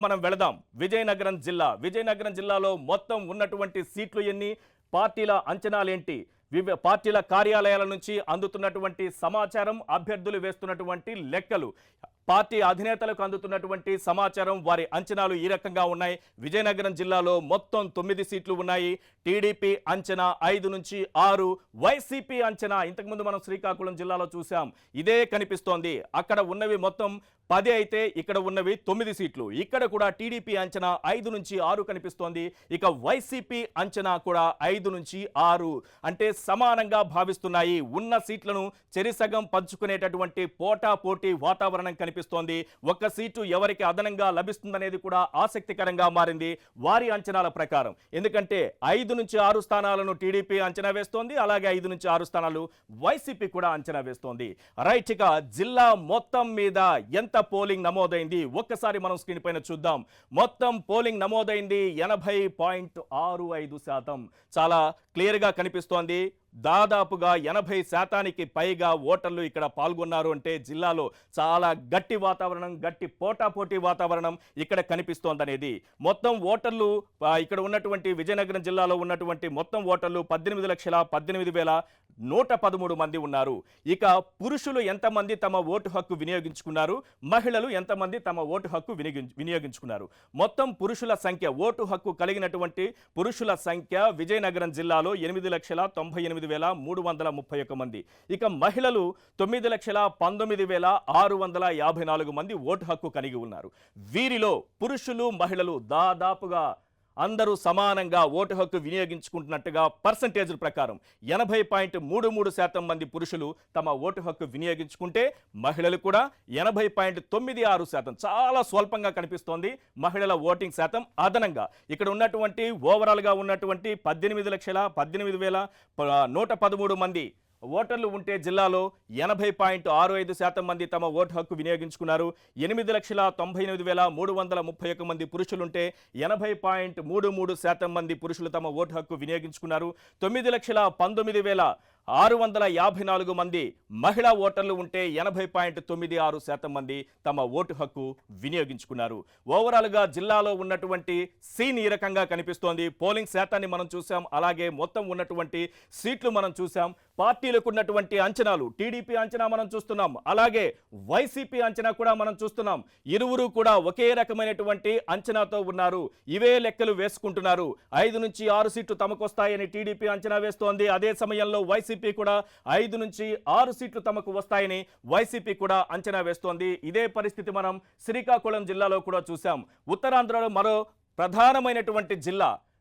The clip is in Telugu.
మనం వెళదాం. విజయనగరం జిల్లాలో మొత్తం ఉన్నటువంటి సీట్లు ఎన్ని, పార్టీల అంచనాలేంటి, పార్టీల కార్యాలయాల నుంచి అందుతున్నటువంటి సమాచారం, అభ్యర్థులు వేస్తున్నటువంటి లెక్కలు, పార్టీ అధినేతలకు అందుతున్నటువంటి సమాచారం, వారి అంచనాలు ఈ రకంగా ఉన్నాయి. విజయనగరం జిల్లాలో మొత్తం 9 సీట్లు ఉన్నాయి. టీడీపీ అంచనా 5 నుంచి 6, వైసీపీ అంచనా ఇంతకుముందు మనం శ్రీకాకుళం జిల్లాలో చూసాం, ఇదే కనిపిస్తోంది. అక్కడ ఉన్నవి మొత్తం 10 అయితే ఇక్కడ ఉన్నవి 9 సీట్లు. ఇక్కడ కూడా టీడీపీ అంచనా 5 నుంచి 6 కనిపిస్తోంది. ఇక వైసీపీ అంచనా కూడా 5 నుంచి 6 అంటే సమానంగా భావిస్తున్నాయి. ఉన్న సీట్లను చెరిసగం పంచుకునేటటువంటి పోటాపోటీ వాతావరణం కనిపిస్తోంది. ఒక్క సీటు ఎవరికి అదనంగా లభిస్తుందనేది కూడా ఆసక్తికరంగా మారింది వారి అంచనాల ప్రకారం. ఎందుకంటే 5 నుంచి 6 స్థానాలను టీడీపీ అంచనా వేస్తోంది, అలాగే 5 నుంచి 6 స్థానాలు వైసీపీ కూడా అంచనా వేస్తోంది. రైట్, ఇక జిల్లా మొత్తం మీద ఎంత పోలింగ్ నమోదైంది ఒక్కసారి మనం స్క్రీన్ పైన చూద్దాం. మొత్తం పోలింగ్ నమోదైంది 80.65%. చాలా క్లియర్గా కనిపిస్తోంది. దాదాపుగా 80% పైగా ఓటర్లు ఇక్కడ పాల్గొన్నారు అంటే జిల్లాలో చాలా గట్టి వాతావరణం, గట్టి పోటాపోటీ వాతావరణం ఇక్కడ కనిపిస్తోందనేది. మొత్తం ఓటర్లు ఇక్కడ ఉన్నటువంటి విజయనగరం జిల్లాలో ఉన్నటువంటి మొత్తం ఓటర్లు 18,18,113 మంది ఉన్నారు. ఇక పురుషులు ఎంతమంది తమ ఓటు హక్కు వినియోగించుకున్నారు, మహిళలు ఎంతమంది తమ ఓటు హక్కు వినియోగించుకున్నారు. మొత్తం పురుషుల సంఖ్య, ఓటు హక్కు కలిగినటువంటి పురుషుల సంఖ్య విజయనగరం జిల్లాలో 8,98,331 మంది. ఇక మహిళలు 9,19,654 మంది ఓటు హక్కు కలిగి ఉన్నారు. వీరిలో పురుషులు మహిళలు దాదాపుగా అందరూ సమానంగా ఓటు హక్కు వినియోగించుకుంటున్నట్టుగా పర్సంటేజ్ల ప్రకారం 80.33% మంది పురుషులు తమ ఓటు హక్కు వినియోగించుకుంటే మహిళలు కూడా 80.96%, చాలా స్వల్పంగా కనిపిస్తోంది మహిళల ఓటింగ్ శాతం అదనంగా. ఇక్కడ ఉన్నటువంటి ఓవరాల్గా ఉన్నటువంటి 18,18,113 మంది ఓటర్లు ఉంటే జిల్లాలో 80.65% మంది తమ ఓటు హక్కు వినియోగించుకున్నారు. 8,98,331 మంది పురుషులుంటే 80.33% మంది పురుషులు తమ ఓటు హక్కు వినియోగించుకున్నారు. 9,19,654 మంది మహిళా ఓటర్లు ఉంటే 80.96% మంది తమ ఓటు హక్కు వినియోగించుకున్నారు. ఓవరాల్గా జిల్లాలో ఉన్నటువంటి సీన్ ఈ రకంగా కనిపిస్తోంది. పోలింగ్ శాతాన్ని మనం చూసాం, అలాగే మొత్తం ఉన్నటువంటి సీట్లు మనం చూసాం. పార్టీలకు ఉన్నటువంటి అంచనాలు, టీడీపీ అంచనా మనం చూస్తున్నాం, అలాగే వైసీపీ అంచనా కూడా మనం చూస్తున్నాం. ఇరువురు కూడా ఒకే రకమైనటువంటి అంచనాతో ఉన్నారు. ఇవే లెక్కలు వేసుకుంటున్నారు. 5 నుంచి 6 సీట్లు తమకు వస్తాయని టీడీపీ అంచనా వేస్తోంది. అదే సమయంలో వైసీపీ కూడా 5 నుంచి 6 సీట్లు తమకు వస్తాయని వైసీపీ కూడా అంచనా వేస్తోంది. ఇదే పరిస్థితి మనం శ్రీకాకుళం జిల్లాలో కూడా చూసాం. ఉత్తరాంధ్రలో మరో ప్రధానమైనటువంటి జిల్లా